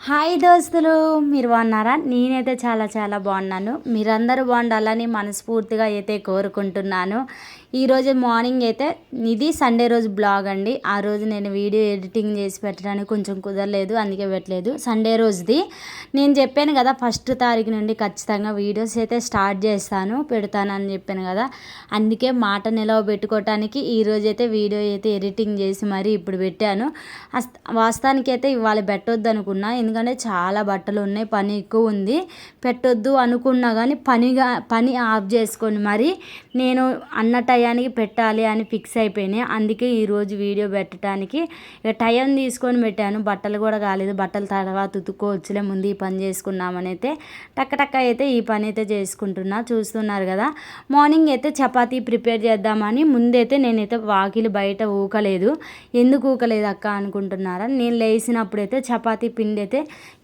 Hi దోస్తులు, మీరు బాగున్నారా? నేనైతే చాలా చాలా బాగున్నాను. మీరందరూ బాగుండాలని మనస్ఫూర్తిగా అయితే కోరుకుంటున్నాను. ఈరోజు మార్నింగ్ అయితే ఇది సండే రోజు బ్లాగ్ అండి. ఆ రోజు నేను వీడియో ఎడిటింగ్ చేసి పెట్టడానికి కొంచెం కుదరలేదు, అందుకే పెట్టలేదు. సండే రోజుది నేను చెప్పాను కదా, 1 తారీఖు నుండి ఖచ్చితంగా వీడియోస్ అయితే స్టార్ట్ చేస్తాను, పెడతానని చెప్పాను కదా. అందుకే మాట నిలవబెట్టుకోవటానికి ఈరోజైతే వీడియో అయితే ఎడిటింగ్ చేసి మరీ ఇప్పుడు పెట్టాను. వాస్తవానికి అయితే ఇవాళ పెట్టొద్దు అనుకున్నా, ఎందుకంటే చాలా బట్టలు ఉన్నాయి, పని ఎక్కువ ఉంది. పెట్టొద్దు అనుకున్నా కానీ పని ఆఫ్ చేసుకొని మరి నేను అన్న టయానికి పెట్టాలి అని ఫిక్స్ అయిపోయినాయి. అందుకే ఈరోజు వీడియో పెట్టడానికి టైం తీసుకొని పెట్టాను. బట్టలు కూడా కాలేదు, బట్టలు తర్వాత ఉతుక్కోవచ్చులే, ముందు ఈ పని చేసుకున్నామని అయితే టక్క అయితే ఈ పని అయితే చేసుకుంటున్నా. చూస్తున్నారు కదా, మార్నింగ్ అయితే చపాతీ ప్రిపేర్ చేద్దామని ముందైతే నేనైతే వాకిలి బయట ఊకలేదు. ఎందుకు ఊకలేదు అక్క అనుకుంటున్నారా? నేను లేచినప్పుడు అయితే చపాతీ పిండి అయితే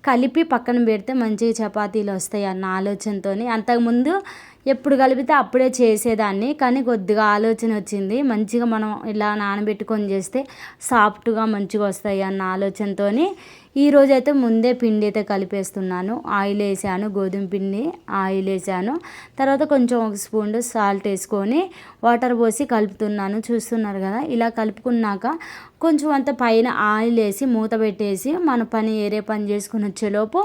కలిపి పక్కన పెడితే మంచిగా చపాతీలు వస్తాయి అన్న ఆలోచనతో, అంతకుముందు ఎప్పుడు కలిపితే అప్పుడే చేసేదాన్ని. కానీ కొద్దిగా ఆలోచన వచ్చింది, మంచిగా మనం ఇలా నానబెట్టుకొని చేస్తే సాఫ్ట్గా మంచిగా వస్తాయి అన్న ఆలోచనతో ఈరోజైతే ముందే పిండి అయితే కలిపేస్తున్నాను. ఆయిల్ వేసాను, గోధుమ పిండి ఆయిల్ వేసాను, తర్వాత కొంచెం 1 స్పూన్ సాల్ట్ వేసుకొని వాటర్ పోసి కలుపుతున్నాను. చూస్తున్నారు కదా, ఇలా కలుపుకున్నాక కొంచెం అంత పైన ఆయిల్ వేసి మూత పెట్టేసి మన పని ఏరే పని చేసుకుని వచ్చేలోపు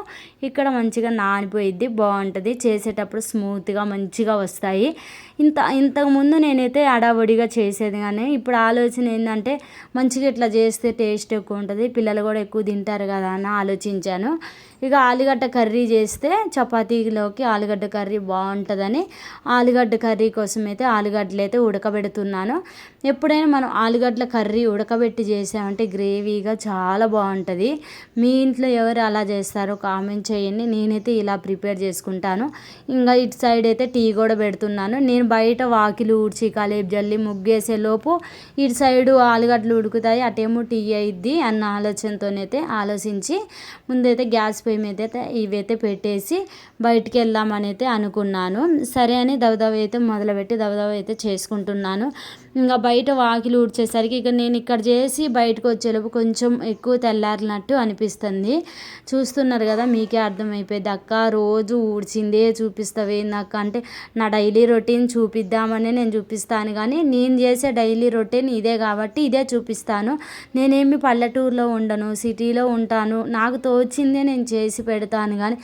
ఇక్కడ మంచిగా నానిపోయిద్ది, బాగుంటుంది. చేసేటప్పుడు స్మూత్గా మంచిగా వస్తాయి. ఇంతకుముందు నేనైతే అడావడిగా చేసేది, కానీ ఇప్పుడు ఆలోచన ఏంటంటే మంచిగా ఇట్లా చేస్తే టేస్ట్ ఎక్కువ ఉంటుంది, పిల్లలు కూడా ఎక్కువ తింటారు కదా అని ఆలోచించాను. ఇక ఆలుగడ్డ కర్రీ చేస్తే చపాతీలోకి ఆలుగడ్డ కర్రీ బాగుంటుందని ఆలుగడ్డ కర్రీ కోసం అయితే ఆలుగడ్డలు అయితే ఉడకబెడుతున్నాను. ఎప్పుడైనా మనం ఆలుగడ్డల కర్రీ ఉడకబెట్టి చేసామంటే గ్రేవీగా చాలా బాగుంటుంది. మీ ఇంట్లో ఎవరు అలా చేస్తారో కామెంట్ చేయండి. నేనైతే ఇలా ప్రిపేర్ చేసుకుంటాను. ఇంకా ఇటు సైడ్ అయితే టీ కూడా పెడుతున్నాను. నేను బయట వాకిలు ఊడ్చి కాలేపు జల్లి ముగ్గేసే లోపు ఇటు సైడు ఆలుగడ్డలు ఉడుకుతాయి, అటేమో టీ అయ్యిద్ది అన్న ఆలోచనతోనైతే ఆలోచించి ముందైతే గ్యాస్ పొయ్యి మీద అయితే ఇవైతే పెట్టేసి బయటికి వెళ్దామని అయితే అనుకున్నాను. సరే అని దవదవ అయితే మొదలుపెట్టి దవదవ అయితే చేసుకుంటున్నాను. ఇంకా బయట వాకిలు ఊడ్చేసరికి ఇక నేను ఇక్కడ చేసి బయటకు వచ్చేలోపు కొంచెం ఎక్కువ తెల్లారినట్టు అనిపిస్తుంది. చూస్తున్నారు కదా, మీకే అర్థమైపోయింది. అక్క రోజు ఊడ్చిందే చూపిస్తావు ఏందక్క అంటే, నా డైలీ రొటీన్ చూపిద్దామని నేను చూపిస్తాను, కానీ నేను చేసే డైలీ రొటీన్ ఇదే కాబట్టి ఇదే చూపిస్తాను. నేనేమి పల్లెటూరులో ఉండను, సిటీలో ఉంటాను. నాకు తోచిందే నేను చేసి పెడతాను, కానీ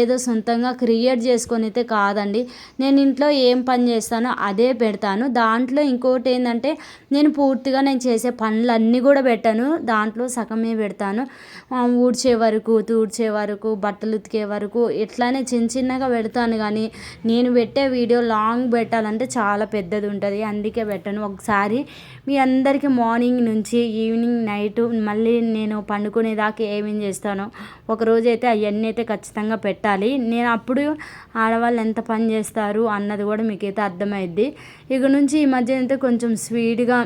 ఏదో సొంతంగా క్రియేట్ చేసుకొని అయితే కాదండి. నేను ఇంట్లో ఏం పని చేస్తానో అదే పెడతాను. దాంట్లో ఇంకోటి ఏంటంటే, నేను పూర్తిగా నేను చేసే పనులన్నీ కూడా పెట్టాను, దాంట్లో సగమే పెడతాను. ఊడ్చే వరకు, తూడ్చే వరకు, బట్టలు ఉతికే వరకు ఇట్లానే చిన్నగా పెడతాను. కానీ నేను పెట్టే వీడియో లాంగ్ పెట్టాలంటే చాలా పెద్దది ఉంటుంది, అందుకే పెట్టాను. ఒకసారి మీ అందరికీ మార్నింగ్ నుంచి ఈవినింగ్ నైట్ మళ్ళీ నేను పండుకునేదాకా ఏమేం చేస్తానో ఒకరోజు అయితే అవన్నీ అయితే ఖచ్చితంగా పెట్టాలి. నేను అప్పుడు ఆడవాళ్ళు ఎంత పని చేస్తారు అన్నది కూడా మీకైతే అర్థమైద్ది. ఇక నుంచి ఈ మధ్య అయితే కొంచెం స్పీడ్గా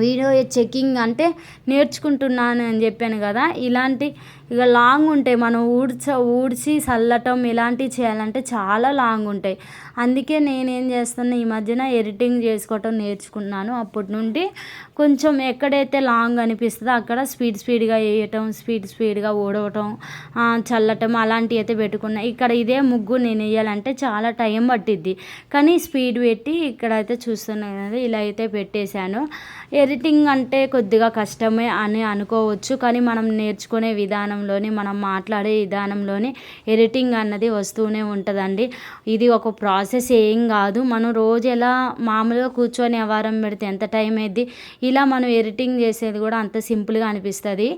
వీడియో చెక్కింగ్ అంటే నేర్చుకుంటున్నాను అని చెప్పాను కదా, ఇలాంటి ఇక లాంగ్ ఉంటాయి. మనం ఊడ్చి చల్లటం ఇలాంటివి చేయాలంటే చాలా లాంగ్ ఉంటాయి. అందుకే నేనేం చేస్తున్నా, ఈ మధ్యన ఎడిటింగ్ చేసుకోవటం నేర్చుకున్నాను. అప్పటి నుండి కొంచెం ఎక్కడైతే లాంగ్ అనిపిస్తుందో అక్కడ స్పీడ్గా వేయటం, స్పీడ్గా ఊడవటం, చల్లటం అలాంటివి అయితే పెట్టుకున్నా. ఇక్కడ ఇదే ముగ్గు నేను వేయాలంటే చాలా టైం పట్టిద్ది, కానీ స్పీడ్ పెట్టి ఇక్కడైతే చూస్తున్నాను కదా, ఇలా అయితే పెట్టేశాను. ఎడిటింగ్ అంటే కొద్దిగా కష్టమే అని అనుకోవచ్చు, కానీ మనం నేర్చుకునే విధానంలోని, మనం మాట్లాడే విధానంలోని ఎడిటింగ్ అన్నది వస్తూనే ఉంటుందండి. ఇది ఒక ప్రాసెస్ ఏం కాదు. మనం రోజు ఎలా మామూలుగా కూర్చొని వ్యవహారం పెడితే ఎంత టైం అయింది, ఇలా మనం ఎడిటింగ్ చేసేది కూడా అంత సింపుల్గా అనిపిస్తుంది.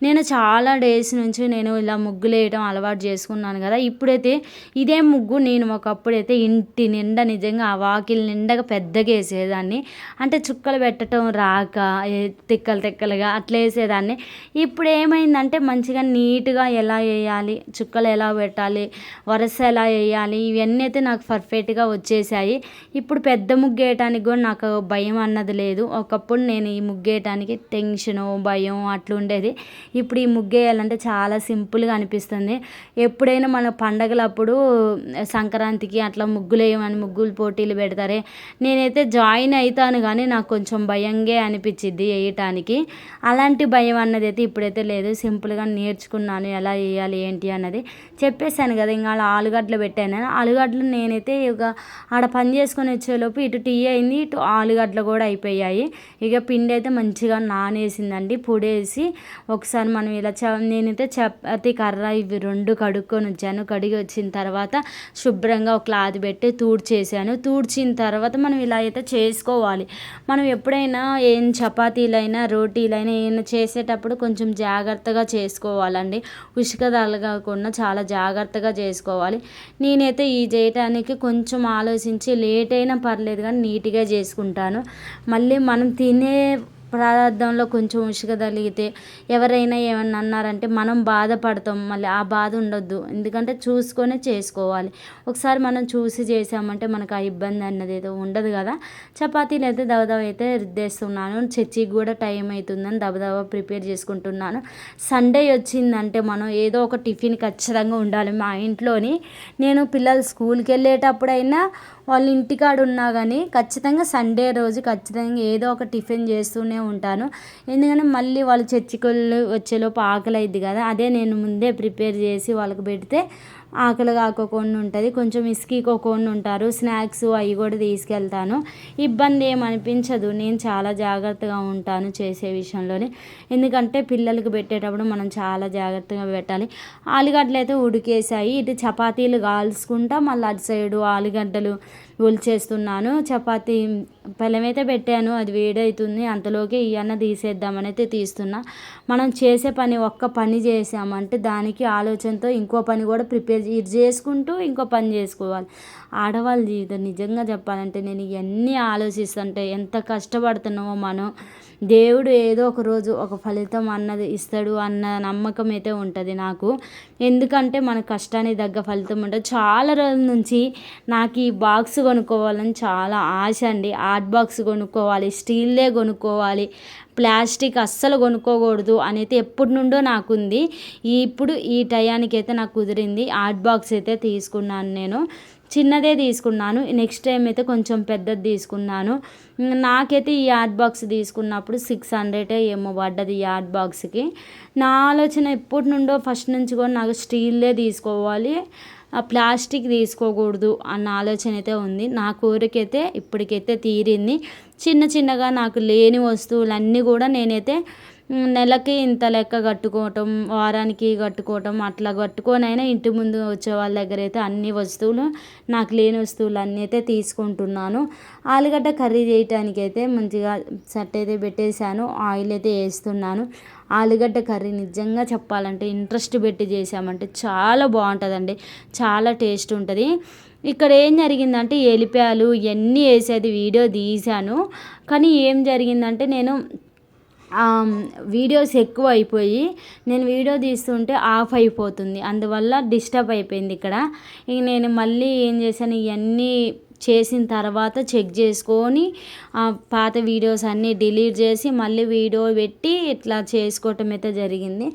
నేను చాలా డేస్ నుంచి నేను ఇలా ముగ్గులు వేయడం అలవాటు చేసుకున్నాను కదా. ఇప్పుడైతే ఇదే ముగ్గు నేను ఒకప్పుడైతే ఇంటి నిండా నిజంగా ఆ వాకిలి నిండగా పెద్దగా వేసేదాన్ని. అంటే చుక్కలు పెట్టడం రాక తిక్కలుగా అట్లా వేసేదాన్ని. ఇప్పుడు ఏమైందంటే మంచిగా నీట్గా ఎలా వేయాలి, చుక్కలు ఎలా పెట్టాలి, వరస ఎలా వేయాలి, ఇవన్నీ అయితే నాకు పర్ఫెక్ట్గా వచ్చేసాయి. ఇప్పుడు పెద్ద ముగ్గు వేయటానికి కూడా నాకు భయం అన్నది లేదు. ఒకప్పుడు నేను ఈ ముగ్గేయటానికి టెన్షను భయం అట్లుండేది. ఇప్పుడు ఈ ముగ్గేయాలంటే చాలా సింపుల్గా అనిపిస్తుంది. ఎప్పుడైనా మన పండగలప్పుడు సంక్రాంతికి అట్లా ముగ్గులేయమని ముగ్గులు పోటీలు పెడతారే, నేనైతే జాయిన్ అవుతాను కానీ నాకు కొంచెం భయంగా అనిపించిద్ది వేయటానికి. అలాంటి భయం అన్నది అయితే ఇప్పుడైతే లేదు. సింపుల్గా నేర్చుకున్నాను ఎలా వేయాలి ఏంటి అన్నది. చెప్పేశాను కదా, ఇంకా ఆలుగడ్డలు పెట్టాను. ఆలుగడ్డలు నేనైతే ఇక ఆడ పని చేసుకొని వచ్చేలోపు ఇటు టీ అయింది, ఇటు ఆలుగడ్డలు కూడా అయిపోయాయి. ఇక పిండి అయితే మంచిగా నానేసిందండి. పొడేసి ఒకసారి మనం ఇలా నేనైతే చపాతీ కర్ర ఇవి 2 కడుక్కొని వచ్చాను. కడిగి వచ్చిన తర్వాత శుభ్రంగా ఒక క్లాత్ పెట్టి తూడ్చేసాను. తూడ్చిన తర్వాత మనం ఇలా అయితే చేసుకోవాలి. మనం ఎప్పుడైనా ఏం చపాతీలైనా రోటీలైనా ఏమైనా చేసేటప్పుడు కొంచెం జాగ్రత్తగా చేసుకోవాలండి. ఉసుక తగలకుండా చాలా జాగ్రత్తగా చేసుకోవాలి. నేనైతే ఈ చేయటానికి కొంచెం ఆలోచించి లేట్ అయినా పర్లేదు కానీ నీట్గా చేసుకుంటాను. మళ్ళీ మనం తినే పదార్థంలో కొంచెం ఉసుక తగిలితే ఎవరైనా ఏమన్నా అన్నారంటే మనం బాధపడతాం. మళ్ళీ ఆ బాధ ఉండొద్దు, ఎందుకంటే చూసుకొని చేసుకోవాలి. ఒకసారి మనం చూసి చేసామంటే మనకు ఆ ఇబ్బంది అన్నది ఏదో ఉండదు కదా. చపాతీలు అయితే దబదబ అయితే రుద్దేస్తున్నాను. చర్చికి కూడా టైం అవుతుందని దబదబ ప్రిపేర్ చేసుకుంటున్నాను. సండే వచ్చిందంటే మనం ఏదో ఒక టిఫిన్ ఖచ్చితంగా ఉండాలి మా ఇంట్లోని. నేను పిల్లలు స్కూల్కి వెళ్ళేటప్పుడైనా వాళ్ళు ఇంటికాడ ఉన్నా కానీ ఖచ్చితంగా సండే రోజు ఖచ్చితంగా ఏదో ఒక టిఫిన్ చేస్తూనే ఉంటాను. ఎందుకంటే మళ్ళీ వాళ్ళు చర్చికి వచ్చేలోపు ఆకలి అయింది కదా, అదే నేను ముందే ప్రిపేర్ చేసి వాళ్ళకి పెడితే ఆకలి కాకోకుండా ఉంటుంది. కొంచెం ఇసుకీకోకుండా ఉంటారు. స్నాక్స్ అవి కూడా తీసుకెళ్తాను. ఇబ్బంది ఏమనిపించదు. నేను చాలా జాగ్రత్తగా ఉంటాను చేసే విషయంలోనే. ఎందుకంటే పిల్లలకి పెట్టేటప్పుడు మనం చాలా జాగ్రత్తగా పెట్టాలి. ఆలుగడ్డలు అయితే ఉడికేసాయి. ఇటు చపాతీలు కాల్చుకుంటా మళ్ళీ అటు సైడు ఆలుగడ్డలు ఒలిచేస్తున్నాను. చపాతీ పెళ్ళమైతే పెట్టాను, అది వేడవుతుంది. అంతలోకి ఇవన్నీ తీసేద్దామని అయితే తీస్తున్నా. మనం చేసే పని ఒక్క పని చేసామంటే దానికి ఆలోచనతో ఇంకో పని కూడా ప్రిపేర్ ఇది చేసుకుంటూ ఇంకో పని చేసుకోవాలి. ఆడవాళ్ళ జీవితం నిజంగా చెప్పాలంటే నేను ఇవన్నీ ఆలోచిస్తుంటే ఎంత కష్టపడుతున్నామో మనం, దేవుడు ఏదో ఒక రోజు ఒక ఫలితం అన్నది ఇస్తాడు అన్న నమ్మకం అయితే ఉంటుంది నాకు. ఎందుకంటే మన కష్టానికి తగ్గ ఫలితం ఉంటుంది. చాలా రోజుల నుంచి నాకు ఈ బాక్స్ కొనుక్కోవాలని చాలా ఆశ అండి. ఆర్ట్ బాక్స్ కొనుక్కోవాలి, స్టీల్దే కొనుక్కోవాలి, ప్లాస్టిక్ అస్సలు కొనుక్కోకూడదు అనేది ఎప్పటి నుండో నాకుంది. ఇప్పుడు ఈ టయానికి అయితే నాకు కుదిరింది. ఆర్ట్ బాక్స్ అయితే తీసుకున్నాను. నేను చిన్నదే తీసుకున్నాను. నెక్స్ట్ టైం అయితే కొంచెం పెద్దది తీసుకున్నాను. నాకైతే ఈ ఆర్ట్ బాక్స్ తీసుకున్నప్పుడు 600 ఏమో పడ్డది ఈ ఆర్ట్ బాక్స్కి. నా ఆలోచన ఎప్పటి నుండో ఫస్ట్ నుంచి కూడా నాకు స్టీల్దే తీసుకోవాలి, ప్లాస్టిక్ తీసుకోకూడదు అన్న ఆలోచన అయితే ఉంది. నా కోరికైతే ఇప్పటికైతే తీరింది. చిన్న చిన్నగా నాకు లేని వస్తువులన్నీ కూడా నేనైతే నెలకి ఇంత లెక్క కట్టుకోవటం, వారానికి కట్టుకోవటం, అట్లా కట్టుకొనైనా ఇంటి ముందు వచ్చే వాళ్ళ దగ్గర అయితే అన్ని వస్తువులు, నాకు లేని వస్తువులు అన్నీ అయితే తీసుకుంటున్నాను. ఆలుగడ్డ కర్రీ చేయటానికి అయితే మంచిగా సెట్ అయితే పెట్టేశాను. ఆయిల్ అయితే వేస్తున్నాను. ఆలుగడ్డ కర్రీ నిజంగా చెప్పాలంటే ఇంట్రెస్ట్ పెట్టి చేసామంటే చాలా బాగుంటుందండి, చాలా టేస్ట్ ఉంటుంది. ఇక్కడ ఏం జరిగిందంటే ఎలిపాయలు ఇవన్నీ వేసేది వీడియో తీశాను. కానీ ఏం జరిగిందంటే నేను వీడియోస్ ఎక్కువ అయిపోయి నేను వీడియో తీస్తుంటే ఆఫ్ అయిపోతుంది. అందువల్ల డిస్టర్బ్ అయిపోయింది ఇక్కడ. ఇక నేను మళ్ళీ ఏం చేశాను, ఇవన్నీ చేసిన తర్వాత చెక్ చేసుకొని పాత వీడియోస్ అన్నీ డిలీట్ చేసి మళ్ళీ వీడియో పెట్టి ఇట్లా చేసుకోవటం అయితే జరిగింది.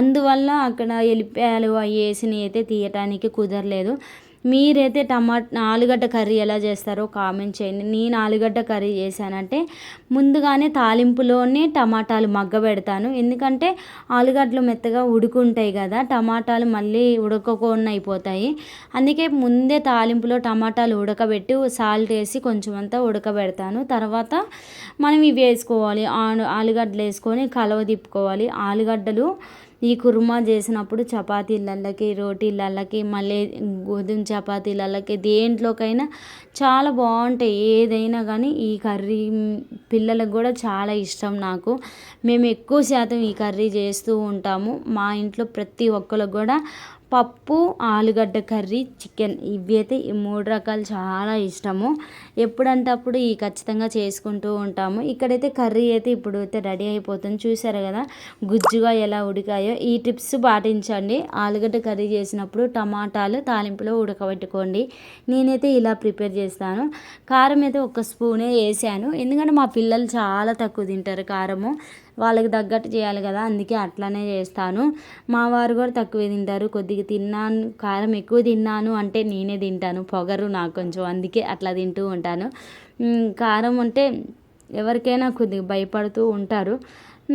అందువల్ల అక్కడ ఎలిపాయలు అవి వేసినవి అయితే తీయటానికి కుదరలేదు. మీరైతే ఆలుగడ్డ కర్రీ ఎలా చేస్తారో కామెంట్ చేయండి. నేను ఆలుగడ్డ కర్రీ చేశానంటే ముందుగానే తాలింపులోనే టమాటాలు మగ్గబెడతాను. ఎందుకంటే ఆలుగడ్డలు మెత్తగా ఉడుకుంటాయి కదా, టమాటాలు మళ్ళీ ఉడకకుండా అయిపోతాయి. అందుకే ముందే తాలింపులో టమాటాలు ఉడకబెట్టి సాల్ట్ వేసి కొంచెం అంతా ఉడకబెడతాను. తర్వాత మనం ఇవి వేసుకోవాలి, ఆలుగడ్డలు వేసుకొని కలవ తిప్పుకోవాలి. ఆలుగడ్డలు ఈ కుర్మా చేసినప్పుడు చపాతీలకి, రోటీలకి, మళ్ళీ గోధుమ చపాతీలకి, దేంట్లోకైనా చాలా బాగుంటాయి. ఏదైనా కానీ ఈ కర్రీ పిల్లలకు కూడా చాలా ఇష్టం నాకు. మేము ఎక్కువ శాతం ఈ కర్రీ చేస్తూ ఉంటాము. మా ఇంట్లో ప్రతి ఒక్కరికి కూడా పప్పు, ఆలుగడ్డ కర్రీ, చికెన్ ఇవి అయితే ఈ 3 రకాలు చాలా ఇష్టము. ఎప్పుడంటే అప్పుడు ఈ ఖచ్చితంగా చేసుకుంటూ ఉంటాము. ఇక్కడైతే కర్రీ అయితే ఇప్పుడు అయితే రెడీ అయిపోతుంది. చూసారు కదా గుజ్జుగా ఎలా ఉడికాయో. ఈ టిప్స్ పాటించండి. ఆలుగడ్డ కర్రీ చేసినప్పుడు టమాటాలు తాలింపులో ఉడకబెట్టుకోండి. నేనైతే ఇలా ప్రిపేర్ చేస్తాను. కారం అయితే 1 స్పూనే వేసాను, ఎందుకంటే మా పిల్లలు చాలా తక్కువ తింటారు కారము. వాళ్ళకి తగ్గట్టు చేయాలి కదా, అందుకే అట్లానే చేస్తాను. మా వారు కూడా తక్కువే తింటారు. కొద్దిగా తిన్నాను, కారం ఎక్కువ తిన్నాను అంటే నేనే తింటాను, పొగరు నాకు కొంచెం, అందుకే అట్లా తింటూ ఉంటాను. కారం అంటే ఎవరికైనా కొద్దిగా భయపడుతూ ఉంటారు.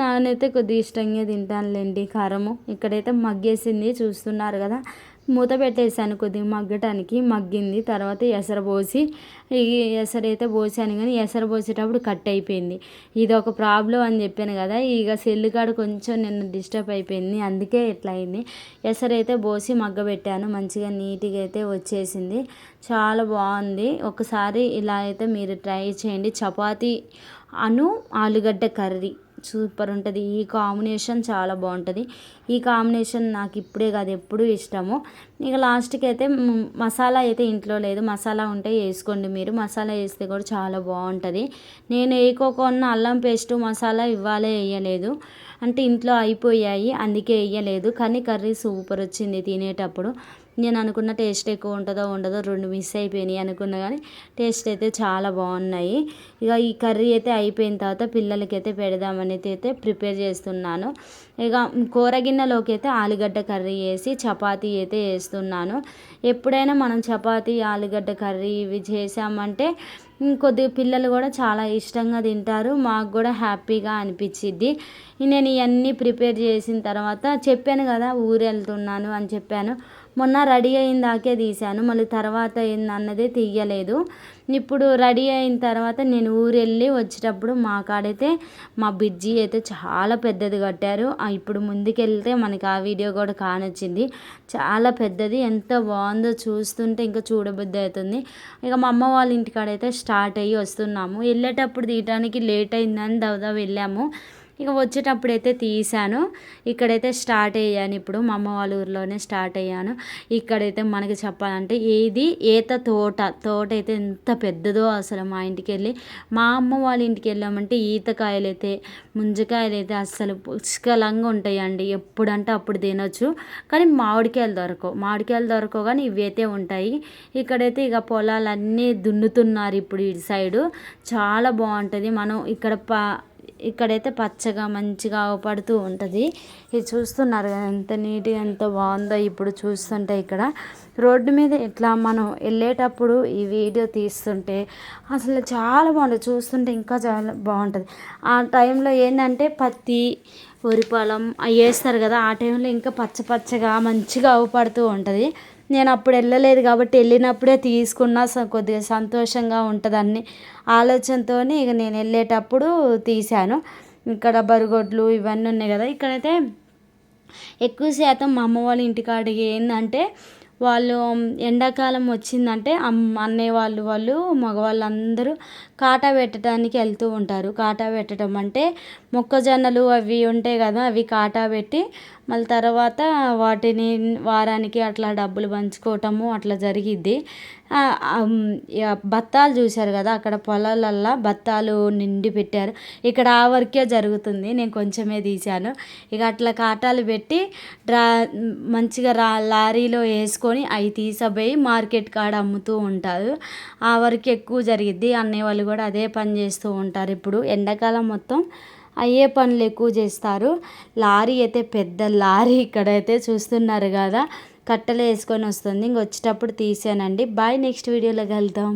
నానైతే కొద్దిగా ఇష్టంగా తింటానులేండి కారము. ఇక్కడైతే మగ్గేసింది చూస్తున్నారు కదా, మూత పెట్టేసాను కొద్దిగా మగ్గటానికి. మగ్గింది. తర్వాత ఎసరు పోసి, ఈ ఎసరు అయితే పోసాను కానీ ఎసరు పోసేటప్పుడు కట్ అయిపోయింది. ఇది ఒక ప్రాబ్లం అని చెప్పాను కదా, ఇక సెల్లు కాడ కొంచెం నిన్న డిస్టర్బ్ అయిపోయింది, అందుకే ఇట్లా అయింది. ఎసరు అయితే పోసి మగ్గబెట్టాను, మంచిగా నీట్గా అయితే వచ్చేసింది. చాలా బాగుంది. ఒకసారి ఇలా అయితే మీరు ట్రై చేయండి. చపాతీ ఆలుగడ్డ కర్రీ సూపర్ ఉంటుంది. ఈ కాంబినేషన్ చాలా బాగుంటుంది. ఈ కాంబినేషన్ నాకు ఇప్పుడే కాదు ఎప్పుడూ ఇష్టము. ఇక లాస్ట్కి అయితే మసాలా అయితే ఇంట్లో లేదు, మసాలా ఉంటే వేసుకోండి మీరు. మసాలా వేస్తే కూడా చాలా బాగుంటుంది. నేను వేయకోకుండా అల్లం పేస్టు మసాలా ఇవ్వాలే వేయలేదు, అంటే ఇంట్లో అయిపోయాయి అందుకే వేయలేదు. కానీ కర్రీ సూపర్ వచ్చింది తినేటప్పుడు. నేను అనుకున్న టేస్ట్ ఎక్కువ ఉంటుందో ఉండదో, 2 మిస్ అయిపోయినాయి అనుకున్నా, కానీ టేస్ట్ అయితే చాలా బాగున్నాయి. ఇక ఈ కర్రీ అయితే అయిపోయిన తర్వాత పిల్లలకైతే పెడదామని అయితే ప్రిపేర్ చేస్తున్నాను. ఇక కూర గిన్నెలోకి అయితే ఆలుగడ్డ కర్రీ వేసి చపాతీ అయితే వేస్తున్నాను. ఎప్పుడైనా మనం చపాతీ ఆలుగడ్డ కర్రీ ఇవి చేసామంటే కొద్దిగా పిల్లలు కూడా చాలా ఇష్టంగా తింటారు, మాకు కూడా హ్యాపీగా అనిపించిద్ది. నేను ఇవన్నీ ప్రిపేర్ చేసిన తర్వాత చెప్పాను కదా ఊరు వెళ్తున్నాను అని చెప్పాను. మొన్న రెడీ అయిన దాకే తీశాను, మళ్ళీ తర్వాత ఏందన్నదే తీయలేదు. ఇప్పుడు రెడీ అయిన తర్వాత నేను ఊరు వెళ్ళి వచ్చేటప్పుడు మా కాడైతే మా బిజ్జి అయితే చాలా పెద్దది కట్టారు. ఇప్పుడు ముందుకెళ్తే మనకి ఆ వీడియో కూడా కానొచ్చింది. చాలా పెద్దది, ఎంత బాగుందో చూస్తుంటే ఇంకా చూడబుద్ధి అవుతుంది. ఇక మా అమ్మ వాళ్ళ ఇంటికాడైతే స్టార్ట్ అయ్యి వస్తున్నాము. వెళ్ళేటప్పుడు తీయటానికి లేట్ అయిందని దవదా వెళ్ళాము. ఇక వచ్చేటప్పుడు అయితే తీసాను. ఇక్కడైతే స్టార్ట్ అయ్యాను. ఇప్పుడు మా అమ్మ వాళ్ళ ఊరిలోనే స్టార్ట్ అయ్యాను. ఇక్కడైతే మనకి చెప్పాలంటే ఈత తోట అయితే ఎంత పెద్దదో అసలు. మా ఇంటికి వెళ్ళి మా అమ్మ వాళ్ళ ఇంటికి వెళ్ళామంటే ఈతకాయలు అయితే ముంజకాయలు అయితే అస్సలు పుష్కలంగా ఉంటాయండి. ఎప్పుడంటే అప్పుడు తినొచ్చు, కానీ మామిడికాయలు దొరకవు కానీ ఇవి అయితే ఉంటాయి. ఇక్కడైతే ఇక పొలాలన్నీ దున్నుతున్నారు ఇప్పుడు ఇటు సైడు. చాలా బాగుంటుంది. మనం ఇక్కడైతే పచ్చగా మంచిగా పడుతూ ఉంటుంది. ఇది చూస్తున్నారు కదా ఎంత నీట్గా ఎంత బాగుందో ఇప్పుడు చూస్తుంటే. ఇక్కడ రోడ్డు మీద ఇట్లా మనం వెళ్ళేటప్పుడు ఈ వీడియో తీస్తుంటే అసలు చాలా బాగుంటుంది. చూస్తుంటే ఇంకా చాలా బాగుంటుంది. ఆ టైంలో ఏంటంటే పత్తి వరి పొలం అవి వేస్తారు కదా, ఆ టైంలో ఇంకా పచ్చగా మంచిగా పడుతూ ఉంటుంది. నేను అప్పుడు వెళ్ళలేదు కాబట్టి వెళ్ళినప్పుడే తీసుకున్నా కొద్దిగా సంతోషంగా ఉంటుందని ఆలోచనతో ఇక నేను వెళ్ళేటప్పుడు తీశాను. ఇక్కడ బరిగొడ్లు ఇవన్నీ ఉన్నాయి కదా, ఇక్కడైతే ఎక్కువ శాతం మా అమ్మ వాళ్ళ ఇంటికాడికి ఏంటంటే వాళ్ళు ఎండాకాలం వచ్చిందంటే అన్నయ్య వాళ్ళు మగవాళ్ళందరూ కాటా పెట్టడానికి వెళ్తూ ఉంటారు. కాటా పెట్టడం అంటే మొక్కజొన్నలు అవి ఉంటాయి కదా, అవి కాటా పెట్టి మళ్ళీ తర్వాత వాటిని వారానికి అట్లా డబ్బులు పంచుకోవటము అట్లా జరిగిద్ది. బత్తాలు చూశారు కదా, అక్కడ పొలాలల్లో బత్తాలు నిండి పెట్టారు. ఇక్కడ ఆ వర్కే జరుగుతుంది, నేను కొంచెమే తీశాను. ఇక అట్లా కాటాలు పెట్టి మంచిగా లారీలో వేసుకొని అవి తీసుకుపోయి మార్కెట్ కాడ అమ్ముతూ ఉంటారు. ఆ వర్క్ ఎక్కువ జరిగిద్ది. అన్నయ్య వాళ్ళు కూడా అదే పని చేస్తూ ఉంటారు. ఇప్పుడు ఎండాకాలం మొత్తం అయ్యే పనులు ఎక్కువ చేస్తారు. లారీ అయితే పెద్ద లారీ ఇక్కడైతే చూస్తున్నారు కదా, కట్టెలు వేసుకొని వస్తుంది. ఇంక వచ్చేటప్పుడు తీసానండి. బాయ్, నెక్స్ట్ వీడియోలో కలుద్దాం.